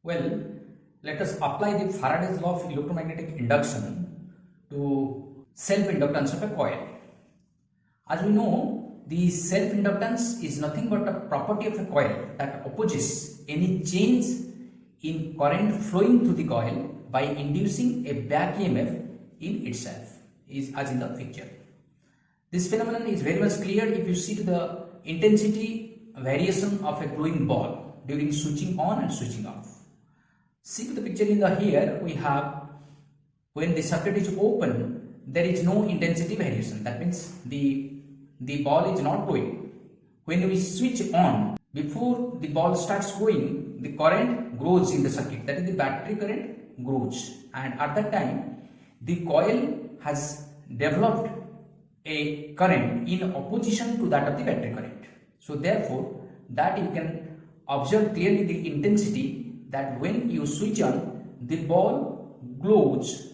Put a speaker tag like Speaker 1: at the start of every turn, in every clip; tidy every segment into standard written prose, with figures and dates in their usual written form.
Speaker 1: Well, let us apply the Faraday's law of electromagnetic induction to self-inductance of a coil. As we know, the self-inductance is nothing but a property of a coil that opposes any change in current flowing through the coil by inducing a back EMF in itself, as in the picture. This phenomenon is very much clear if you see the intensity variation of a glowing ball during switching on and switching off. See the picture in the here we have when the circuit is open, there is no intensity variation. That means the ball is not glowing. When we switch on, before the ball starts glowing, the current grows in the circuit. That is, the battery current grows, and at that time the coil has developed a current in opposition to that of the battery current. So therefore, that you can observe clearly the intensity that when you switch on, the ball glows,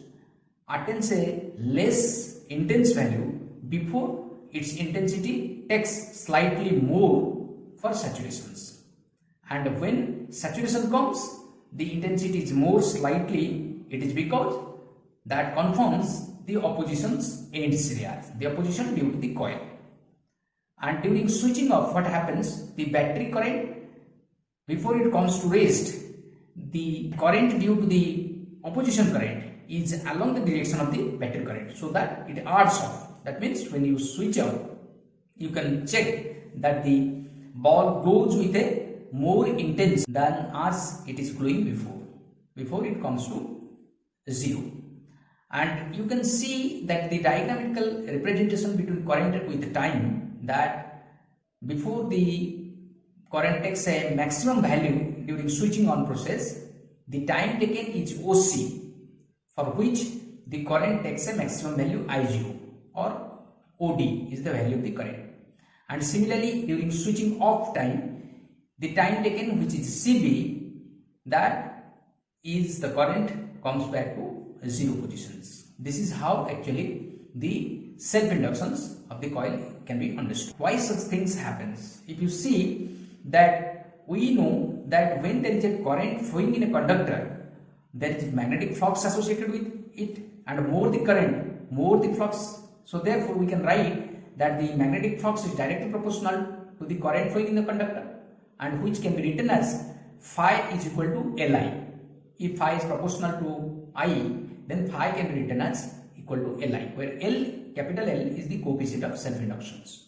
Speaker 1: attains a less intense value before its intensity takes slightly more for saturations. And when saturation comes, the intensity is more slightly. It is because that confirms the opposition's end series, the opposition due to the coil. And during switching off, what happens? The battery current, before it comes to rest, the current due to the opposition current is along the direction of the battery current, so that it adds off. That means when you switch off, you can check that the ball glows with a more intense than as it is glowing before it comes to zero. And you can see that the diagrammatical representation between current with time, that before the current takes a maximum value during switching on process, the time taken is OC, for which the current takes a maximum value I0, or OD is the value of the current. And similarly, during switching off time, the time taken, which is CB, that is the current comes back to zero positions. This is how actually the self-inductance of the coil can be understood. Why such things happens? If you see that we know that when there is a current flowing in a conductor, there is magnetic flux associated with it, and more the current, more the flux. So therefore we can write that the magnetic flux is directly proportional to the current flowing in the conductor, and which can be written as phi is equal to Li. If phi is proportional to I, then phi can be written as equal to Li, where L, capital L, is the coefficient of self-inductance.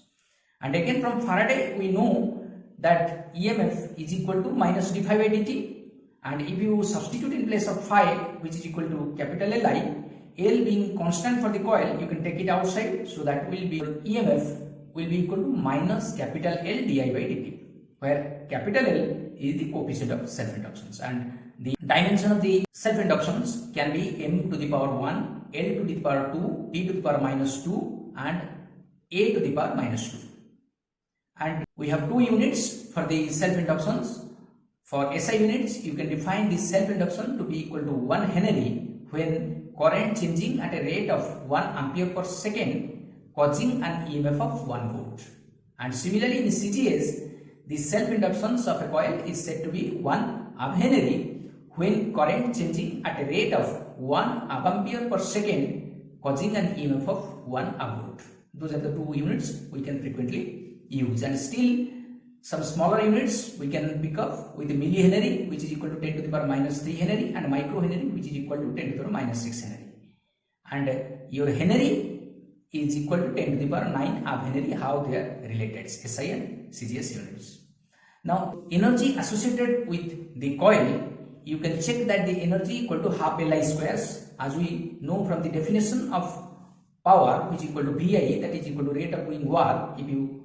Speaker 1: And again from Faraday we know that EMF is equal to minus d phi by dt, and if you substitute in place of phi, which is equal to capital Li, L being constant for the coil, you can take it outside, so that will be EMF will be equal to minus capital L di by dt, where capital L is the coefficient of self-inductance, and the dimension of the self-inductance can be m to the power 1, L to the power 2, t to the power minus 2, and a to the power minus 2. And we have two units for the self-inductance. For SI units, you can define the self-induction to be equal to 1 Henry when current changing at a rate of 1 ampere per second, causing an EMF of 1 volt. And similarly in CGS, the self-inductance of a coil is said to be 1 Henry when current changing at a rate of 1 ampere per second, causing an EMF of 1 volt. Those are the two units we can frequently use. And still some smaller units we can pick up with the millihenry, which is equal to 10 to the power minus 3 Henry, and microhenry, which is equal to 10 to the power minus 6 Henry. And your Henry is equal to 10 to the power 9 Henry, how they are related, SI and CGS units. Now energy associated with the coil, you can check that the energy equal to half Li squares, as we know from the definition of power, which is equal to Vi, that is equal to rate of going work. If you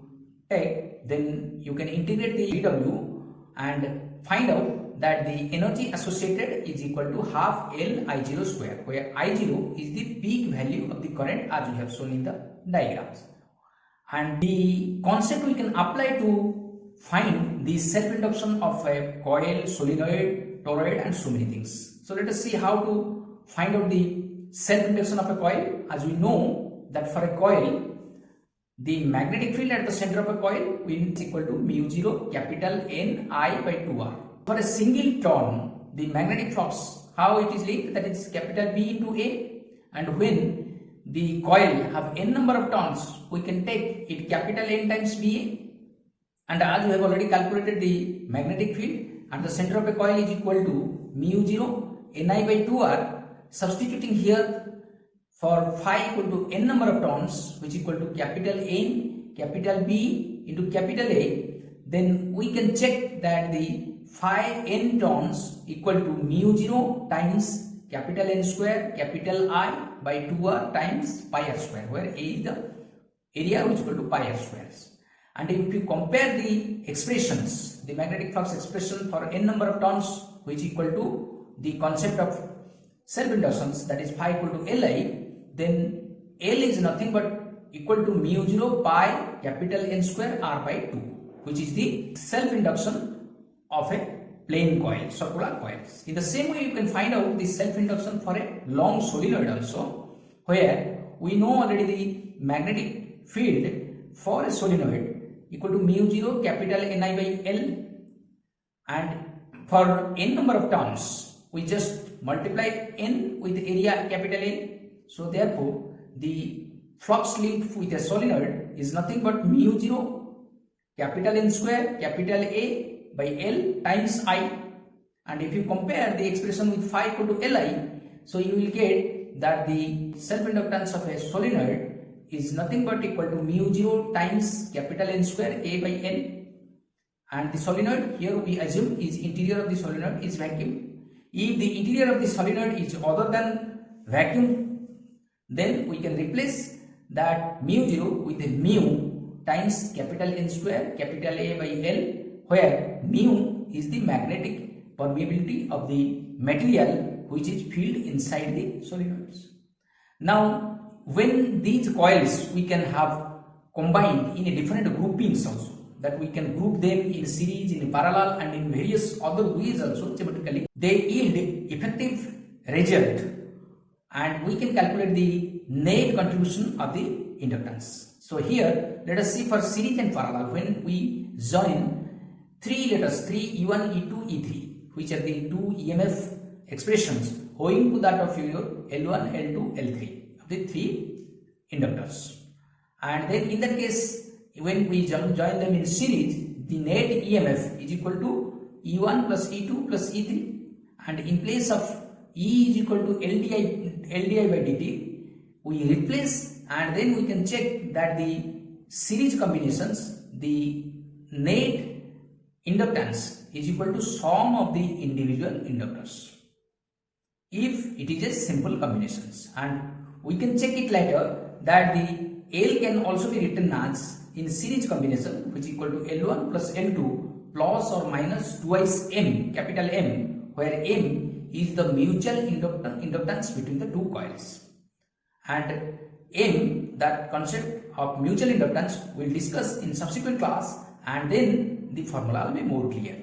Speaker 1: take, then you can integrate the VW and find out that the energy associated is equal to half L I0 square, where I0 is the peak value of the current as we have shown in the diagrams. And the concept we can apply to find the self-induction of a coil, solenoid, toroid, and so many things. So let us see how to find out the self-induction of a coil. As we know that for a coil, the magnetic field at the center of a coil is equal to mu0 capital N I by 2R. For a single turn the magnetic flux, how it is linked, that is capital B into A, and when the coil have n number of turns, we can take it capital N times BA, and as we have already calculated the magnetic field and the center of a coil is equal to mu 0 Ni by 2R, substituting here for phi equal to n number of turns, which equal to capital N, capital B into capital A, then we can check that the phi n turns equal to mu 0 times capital N square capital I by 2R times pi r square, where A is the area which is equal to pi r squares. And if you compare the expressions, the magnetic flux expression for n number of turns, which is equal to the concept of self-inductance, that is phi equal to Li, then L is nothing but equal to mu 0 pi capital N square R by 2, which is the self-induction of a plain coil, circular coils. In the same way, you can find out the self-induction for a long solenoid also, where we know already the magnetic field for a solenoid equal to mu 0 capital Ni by L, and for n number of turns, we just multiply n with area capital N. So therefore, the flux linked with a solenoid is nothing but mu 0 capital N square capital A by L times I, and if you compare the expression with phi equal to Li, so you will get that the self-inductance of a solenoid is nothing but equal to mu 0 times capital N square A by L, and the solenoid here we assume is interior of the solenoid is vacuum. If the interior of the solenoid is other than vacuum, then we can replace that mu 0 with a mu times capital N square capital A by L, where mu is the magnetic permeability of the material which is filled inside the solenoids. Now, when these coils we can have combined in a different groupings also, that we can group them in series, in parallel, and in various other ways also, geometrically, they yield effective result, and we can calculate the net contribution of the inductance. So here, let us see for series and parallel, when we join three letters, 3 E1, E2, E3, which are the two EMF expressions owing to that of your L1, L2, L3 of the three inductors. And then in that case, when we join them in series, the net EMF is equal to E1 plus E2 plus E3, and in place of E is equal to LDI by dt, we replace, and then we can check that the series combinations, the net inductance is equal to sum of the individual inductors, if it is a simple combinations. And we can check it later that the L can also be written as in series combination, which is equal to L1 plus L2 plus or minus twice M, capital M, where M is the mutual inductance between the two coils. And M, that concept of mutual inductance, we will discuss in subsequent class, and then the formula will be more clear.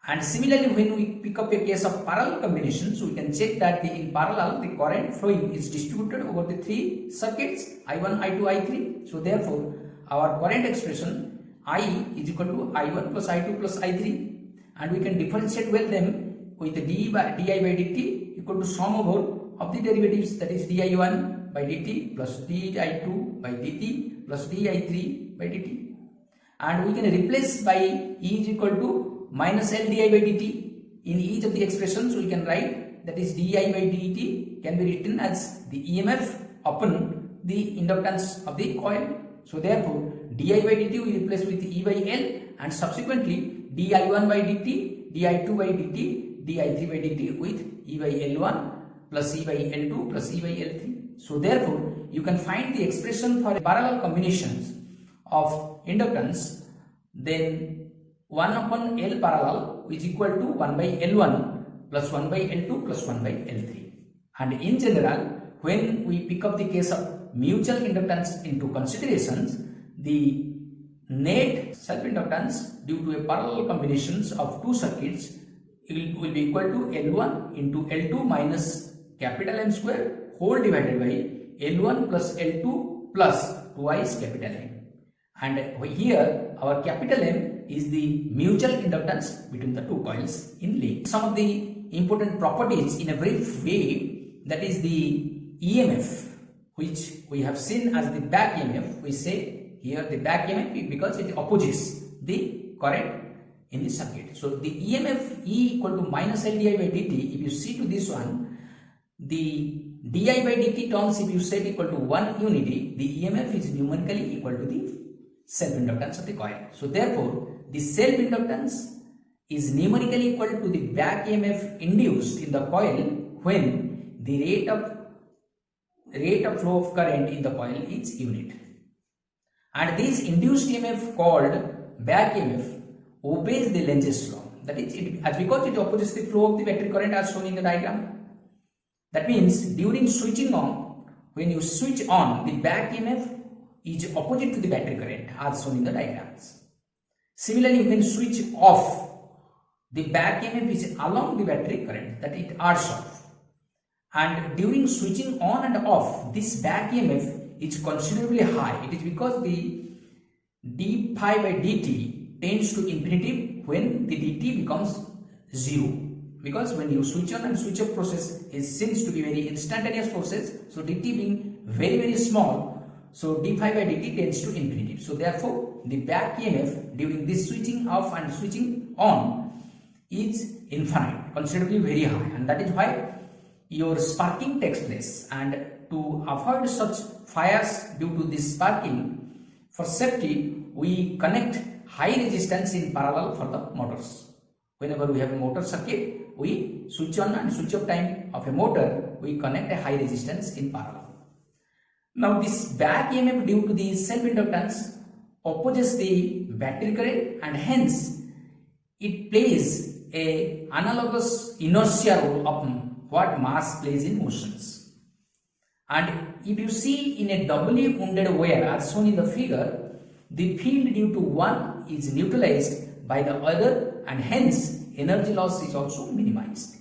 Speaker 1: And similarly, when we pick up a case of parallel combinations, we can check that in parallel the current flowing is distributed over the three circuits I1, I2, I3. So therefore, our current expression I is equal to I1 plus I2 plus I3, and we can differentiate well them with the di by dt equal to sum over of the derivatives, that is di1 by dt plus di2 by dt plus di3 by dt, and we can replace by E is equal to minus L di by dt in each of the expressions. We can write that is di by dt can be written as the EMF upon the inductance of the coil. So therefore, di by dt we replace with E by L, and subsequently di1 by dt, di2 by dt, di3 by dt with E by L1 plus E by L2 plus E by L3. So therefore, you can find the expression for parallel combinations of inductance, then 1 upon L parallel is equal to 1 by L1 plus 1 by L2 plus 1 by L3. And in general, when we pick up the case of mutual inductance into considerations, the net self-inductance due to a parallel combinations of two circuits will be equal to L1 into L2 minus capital M square whole divided by L1 plus L2 plus twice capital M. And here our capital M is the mutual inductance between the two coils in link. Some of the important properties in a brief way, that is the EMF, which we have seen as the back EMF. We say here the back EMF because it opposes the current in the circuit. So the EMF E equal to minus L di by dt. If you see to this one, the di by dt terms, if you set equal to 1 unity, the EMF is numerically equal to the self-inductance of the coil. So therefore, the self-inductance is numerically equal to the back EMF induced in the coil when the rate of flow of current in the coil is unit. And this induced EMF called back EMF obeys the Lenz's law. That is, because it opposes the flow of the battery current as shown in the diagram. That means during switching on, when you switch on, the back EMF is opposite to the battery current as shown in the diagrams. Similarly, when you switch off, the back EMF is along the battery current, that it arcs off. And during switching on and off, this back EMF is considerably high. It is because the d phi by dt tends to infinity when the dt becomes 0. Because when you switch on and switch off process, it seems to be very instantaneous process. So dt being very small, so d phi by dt tends to infinity. So therefore, the back EMF during this switching off and switching on is infinite, considerably very high, and that is why your sparking takes place. And to avoid such fires due to this sparking, for safety, we connect high resistance in parallel for the motors. Whenever we have a motor circuit, we switch on and switch off time of a motor, we connect a high resistance in parallel. Now this back EMF due to the self-inductance opposes the battery current, and hence it plays a analogous inertia role of what mass plays in motions. And if you see in a doubly wounded wire as shown in the figure, the field due to one is neutralized by the other, and hence energy loss is also minimized.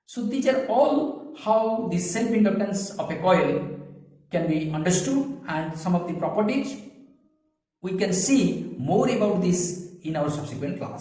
Speaker 1: So these are all how the self-inductance of a coil can be understood, and some of the properties. We can see more about this in our subsequent class.